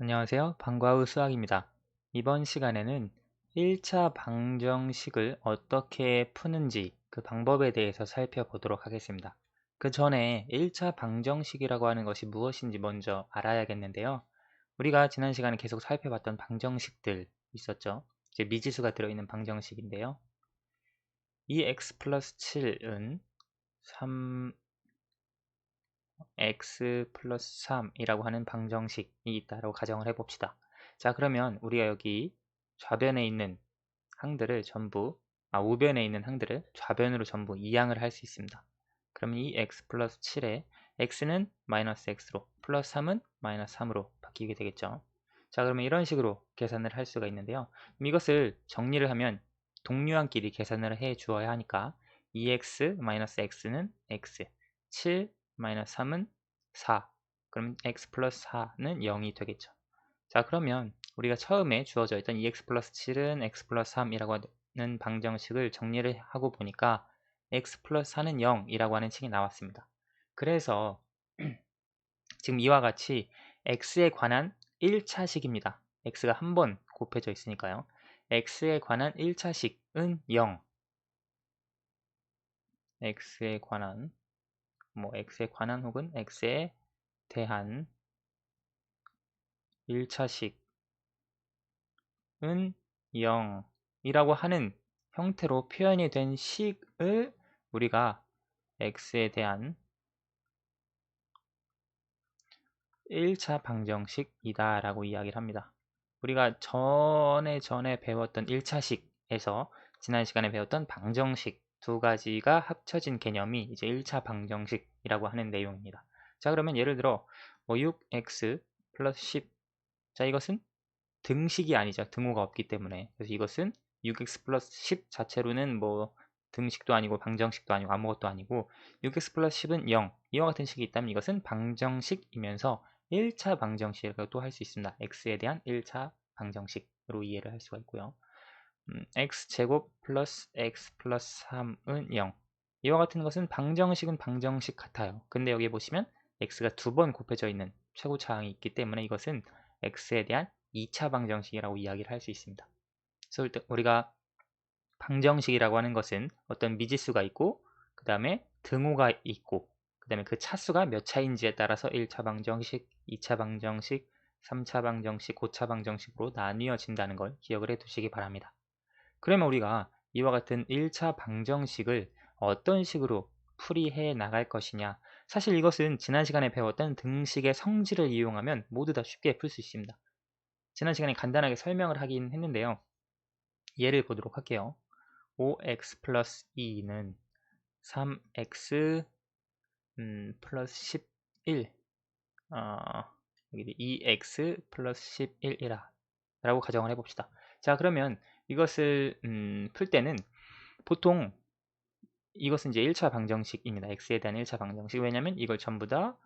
안녕하세요. 방과 후 수학입니다. 이번 시간에는 1차 방정식을 어떻게 푸는지 그 방법에 대해서 살펴보도록 하겠습니다. 그 전에 1차 방정식이라고 하는 것이 무엇인지 먼저 알아야겠는데요. 우리가 지난 시간에 계속 살펴봤던 방정식들 있었죠. 이제 미지수가 들어있는 방정식인데요. 2x 플러스 7은 3x 플러스 3이라고 하는 방정식이 있다고 가정을 해봅시다. 자, 그러면 우리가 여기 좌변에 있는 항들을 전부, 우변에 있는 항들을 좌변으로 전부 이항을 할 수 있습니다. 그러면 이 x 플러스 7에 x는 마이너스 x로, 플러스 3은 마이너스 3으로 바뀌게 되겠죠. 자, 그러면 이런 식으로 계산을 할 수가 있는데요. 그럼 이것을 정리를 하면 동류항끼리 계산을 해 주어야 하니까 2x 마이너스 x는 x, 7 마이너스 3은 4. 그럼 x 플러스 4는 0이 되겠죠. 자, 그러면 우리가 처음에 주어져 있던 2x 플러스 7은 x 플러스 3이라고 하는 방정식을 정리를 하고 보니까 x 플러스 4는 0이라고 하는 식이 나왔습니다. 그래서 지금 이와 같이 x에 관한 1차식입니다. x가 한 번 곱해져 있으니까요. x에 관한 1차식은 0. x에 관한 x에 관한 혹은 x에 대한 1차식은 0이라고 하는 형태로 표현이 된 식을 우리가 x에 대한 1차 방정식이다 라고 이야기를 합니다. 우리가 전에 배웠던 1차식에서 지난 시간에 배웠던 방정식 두 가지가 합쳐진 개념이 이제 1차 방정식이라고 하는 내용입니다. 자, 그러면 예를 들어 6x 플러스 10. 자, 이것은 등식이 아니죠. 등호가 없기 때문에. 그래서 이것은 6x 플러스 10 자체로는 등식도 아니고 방정식도 아니고 아무것도 아니고 6x 플러스 10은 0. 이와 같은 식이 있다면 이것은 방정식이면서 1차 방정식이라고도 할 수 있습니다. x에 대한 1차 방정식으로 이해를 할 수가 있고요. x제곱 플러스 x 플러스 3은 0. 이와 같은 것은 방정식은 방정식 같아요. 근데 여기 보시면 x가 두 번 곱해져 있는 최고차항이 있기 때문에 이것은 x에 대한 2차 방정식이라고 이야기를 할 수 있습니다. 그래서 우리가 방정식이라고 하는 것은 어떤 미지수가 있고 그 다음에 등호가 있고 그 다음에 그 차수가 몇 차인지에 따라서 1차 방정식, 2차 방정식, 3차 방정식, 고차 방정식으로 나뉘어진다는 걸 기억을 해 두시기 바랍니다. 그러면 우리가 이와 같은 1차 방정식을 어떤 식으로 풀이해 나갈 것이냐. 사실 이것은 지난 시간에 배웠던 등식의 성질을 이용하면 모두 다 쉽게 풀 수 있습니다. 지난 시간에 간단하게 설명을 하긴 했는데요. 예를 보도록 할게요. 5x 플러스 2는 3x 플러스 11 여기 2x 플러스 11이라 라고 가정을 해봅시다. 자, 그러면 이것을 풀 때는 보통 이것은 이제 1차 방정식입니다. x에 대한 1차 방정식. 왜냐면 이걸 전부 다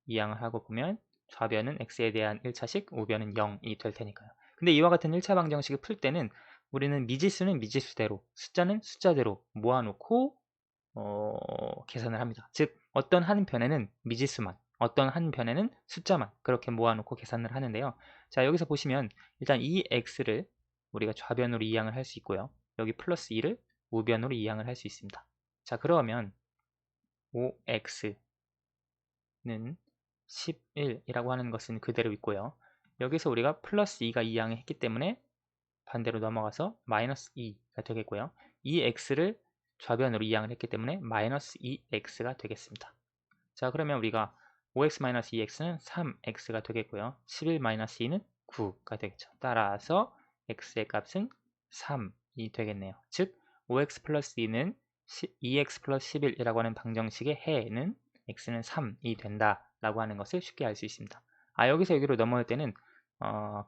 이항을 하고 보면 좌변은 x에 대한 1차식, 우변은 0이 될 테니까요. 근데 이와 같은 1차 방정식을 풀 때는 우리는 미지수는 미지수대로, 숫자는 숫자대로 모아놓고 계산을 합니다. 즉 어떤 한 변에는 미지수만, 어떤 한 변에는 숫자만 그렇게 모아놓고 계산을 하는데요. 자, 여기서 보시면 일단 이 x를 우리가 좌변으로 이항을 할 수 있고요. 여기 플러스 2를 우변으로 이항을 할 수 있습니다. 자, 그러면 5x는 11이라고 하는 것은 그대로 있고요. 여기서 우리가 플러스 2가 이항을 했기 때문에 반대로 넘어가서 마이너스 2가 되겠고요. 이 x를 좌변으로 이항을 했기 때문에 마이너스 2x가 되겠습니다. 자, 그러면 우리가 5x-2x는 3x가 되겠고요. 11-2는 9가 되겠죠. 따라서 x의 값은 3이 되겠네요. 즉 5x 플러스 2는 2x 플러스 11이라고 하는 방정식의 해는 x는 3이 된다라고 하는 것을 쉽게 알 수 있습니다. 여기서 여기로 넘어올 때는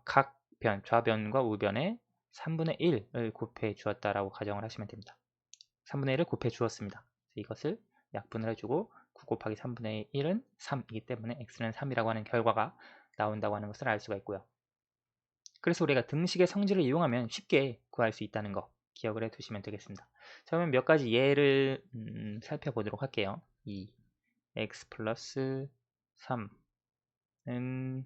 각 변, 좌변과 우변에 3분의 1을 곱해 주었다라고 가정을 하시면 됩니다. 3분의 1을 곱해 주었습니다. 이것을 약분을 해주고 9 곱하기 3분의 1은 3이기 때문에 x는 3이라고 하는 결과가 나온다고 하는 것을 알 수가 있고요. 그래서 우리가 등식의 성질을 이용하면 쉽게 구할 수 있다는 거 기억을 해 두시면 되겠습니다. 자, 그러면 몇 가지 예를 살펴보도록 할게요. 2 x 플러스 3은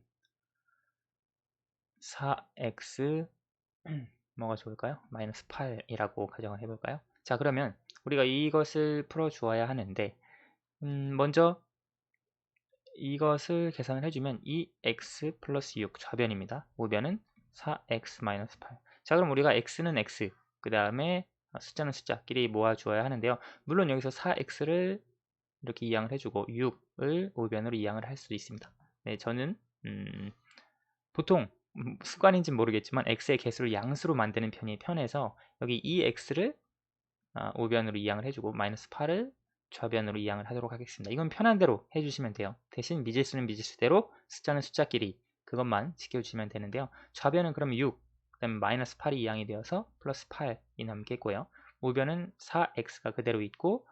4x 뭐가 좋을까요? 마이너스 8이라고 가정을 해볼까요? 자, 그러면 우리가 이것을 풀어주어야 하는데 먼저 이것을 계산을 해주면 2x 플러스 6 좌변입니다. 우변은 4x 마이너스 8. 자, 그럼 우리가 x는 x, 그 다음에 숫자는 숫자끼리 모아주어야 하는데요. 물론 여기서 4x를 이렇게 이항을 해주고 6을 우변으로 이항을 할 수도 있습니다. 네, 저는 보통 습관인지는 모르겠지만 x의 개수를 양수로 만드는 편이 편해서 여기 2x를 우변으로 이항을 해주고 마이너스 8을 좌변으로 이항을 하도록 하겠습니다. 이건 편한 대로 해주시면 돼요. 대신 미지수는 미지수대로 숫자는 숫자끼리 그것만 지켜주시면 되는데요. 좌변은 그럼 6, 그 다음에 마이너스 8이 이항이 되어서 플러스 8이 남겠고요. 우변은 4x가 그대로 있고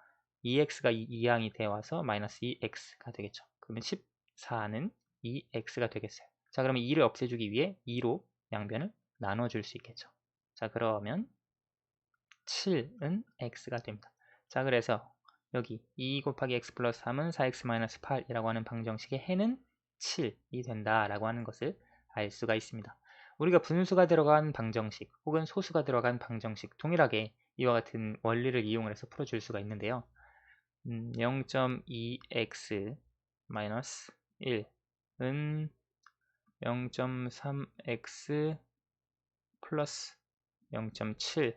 2x가 이항이 되어 와서 마이너스 2x가 되겠죠. 그러면 14는 2x가 되겠어요. 자, 그러면 2를 없애주기 위해 2로 양변을 나눠줄 수 있겠죠. 자, 그러면 7은 x가 됩니다. 자, 그래서 여기 2 곱하기 x 플러스 3은 4x 마이너스 8이라고 하는 방정식의 해는 7이 된다라고 하는 것을 알 수가 있습니다. 우리가 분수가 들어간 방정식 혹은 소수가 들어간 방정식 동일하게 이와 같은 원리를 이용을 해서 풀어줄 수가 있는데요. 0.2x 마이너스 1은 0.3x 플러스 0.7.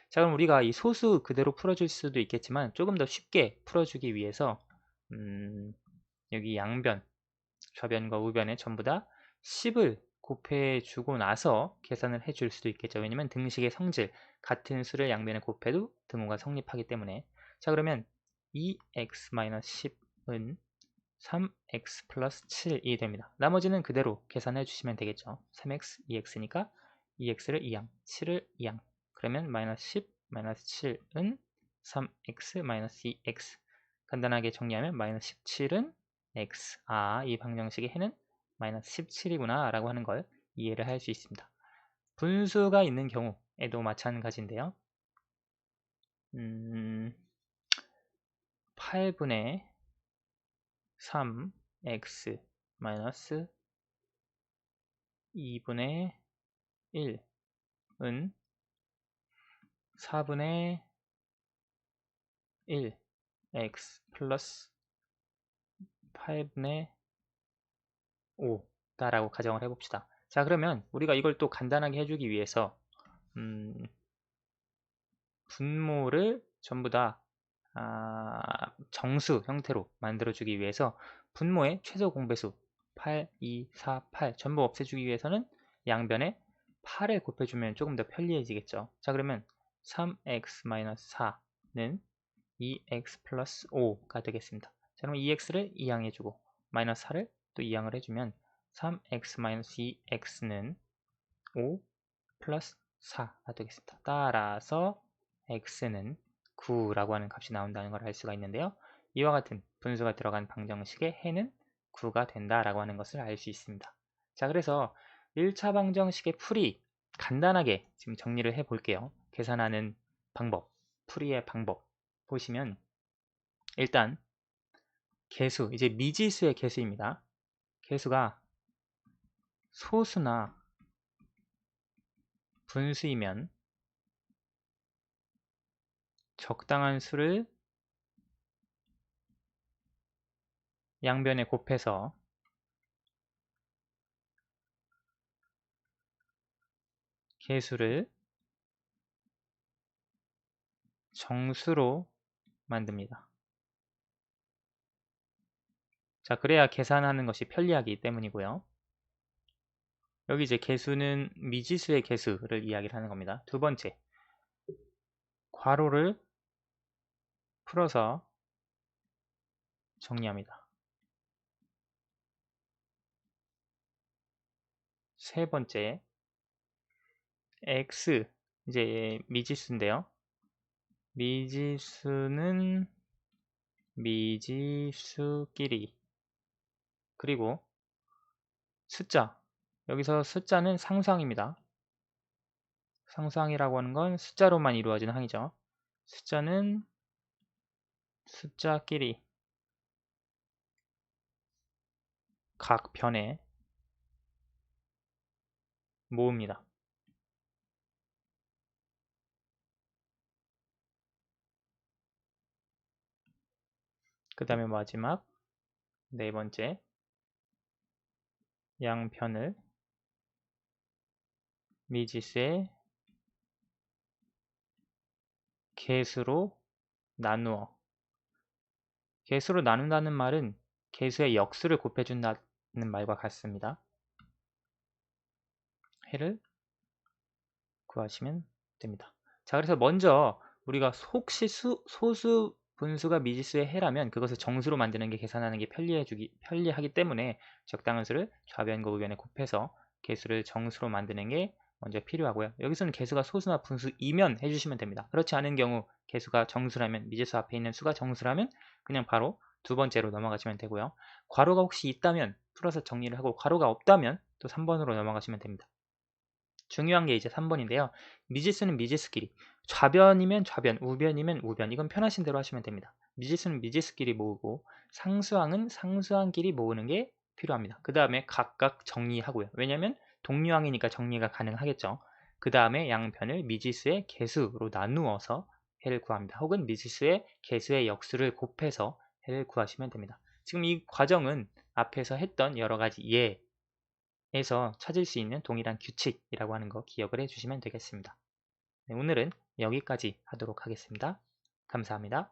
자, 그럼 우리가 이 소수 그대로 풀어줄 수도 있겠지만 조금 더 쉽게 풀어주기 위해서 여기 양변, 좌변과 우변에 전부 다 10을 곱해주고 나서 계산을 해줄 수도 있겠죠. 왜냐면 등식의 성질, 같은 수를 양변에 곱해도 등호가 성립하기 때문에. 자, 그러면 2x-10은 3x 플러스 7이 됩니다. 나머지는 그대로 계산해 주시면 되겠죠. 3x, 2x니까 2x를 2항, 7을 2항. 그러면 마이너스 10, 마이너스 7은 3x 마이너스 2x. 간단하게 정리하면 마이너스 17은 x. 이 방정식의 해는 마이너스 17이구나 라고 하는 걸 이해를 할 수 있습니다. 분수가 있는 경우에도 마찬가지인데요. 8분의 3x 마이너스 2분의 1은 4분의 1 x 플러스 8분의 5다라고 가정을 해봅시다. 자, 그러면 우리가 이걸 또 간단하게 해주기 위해서 분모를 전부 다 정수 형태로 만들어주기 위해서 분모의 최소 공배수 8, 2, 4, 8 전부 없애주기 위해서는 양변에 8을 곱해주면 조금 더 편리해지겠죠. 자, 그러면 3x-4는 2x 플러스 5가 되겠습니다. 자, 그럼 2x를 이항해주고 마이너스 4를 또 이항을 해주면 3x-2x는 5 플러스 4가 되겠습니다. 따라서 x는 9라고 하는 값이 나온다는 걸 알 수가 있는데요. 이와 같은 분수가 들어간 방정식의 해는 9가 된다라고 하는 것을 알 수 있습니다. 자, 그래서 1차 방정식의 풀이 간단하게 지금 정리를 해 볼게요. 계산하는 방법, 풀이의 방법 보시면 일단 개수, 이제 미지수의 개수입니다. 개수가 소수나 분수이면 적당한 수를 양변에 곱해서 개수를 정수로 만듭니다. 자, 그래야 계산하는 것이 편리하기 때문이고요. 여기 이제 개수는 미지수의 개수를 이야기를 하는 겁니다. 두 번째, 괄호를 풀어서 정리합니다. 세 번째, x, 이제 미지수인데요. 미지수는 미지수끼리, 그리고 숫자, 여기서 숫자는 상수항입니다. 상수항이라고 하는 건 숫자로만 이루어지는 항이죠. 숫자는 숫자끼리 각 변에 모읍니다. 그 다음에 마지막 네 번째, 양편을 미지수의 개수로 나누어. 개수로 나눈다는 말은 개수의 역수를 곱해준다는 말과 같습니다. 해를 구하시면 됩니다. 자, 그래서 먼저 우리가 혹시 소수 분수가 미지수의 해라면 그것을 정수로 만드는 게 계산하는 게 편리하기 때문에 적당한 수를 좌변과 우변에 곱해서 개수를 정수로 만드는 게 먼저 필요하고요. 여기서는 개수가 소수나 분수이면 해주시면 됩니다. 그렇지 않은 경우 개수가 정수라면, 미지수 앞에 있는 수가 정수라면 그냥 바로 두 번째로 넘어가시면 되고요. 괄호가 혹시 있다면 풀어서 정리를 하고, 괄호가 없다면 또 3번으로 넘어가시면 됩니다. 중요한 게 이제 3번인데요. 미지수는 미지수끼리, 좌변이면 좌변, 우변이면 우변, 이건 편하신 대로 하시면 됩니다. 미지수는 미지수끼리 모으고 상수항은 상수항끼리 모으는 게 필요합니다. 그 다음에 각각 정리하고요. 왜냐하면 동류항이니까 정리가 가능하겠죠. 그 다음에 양편을 미지수의 개수로 나누어서 해를 구합니다. 혹은 미지수의 개수의 역수를 곱해서 해를 구하시면 됩니다. 지금 이 과정은 앞에서 했던 여러 가지 에서 찾을 수 있는 동일한 규칙이라고 하는 거 기억을 해주시면 되겠습니다. 네, 오늘은 여기까지 하도록 하겠습니다. 감사합니다.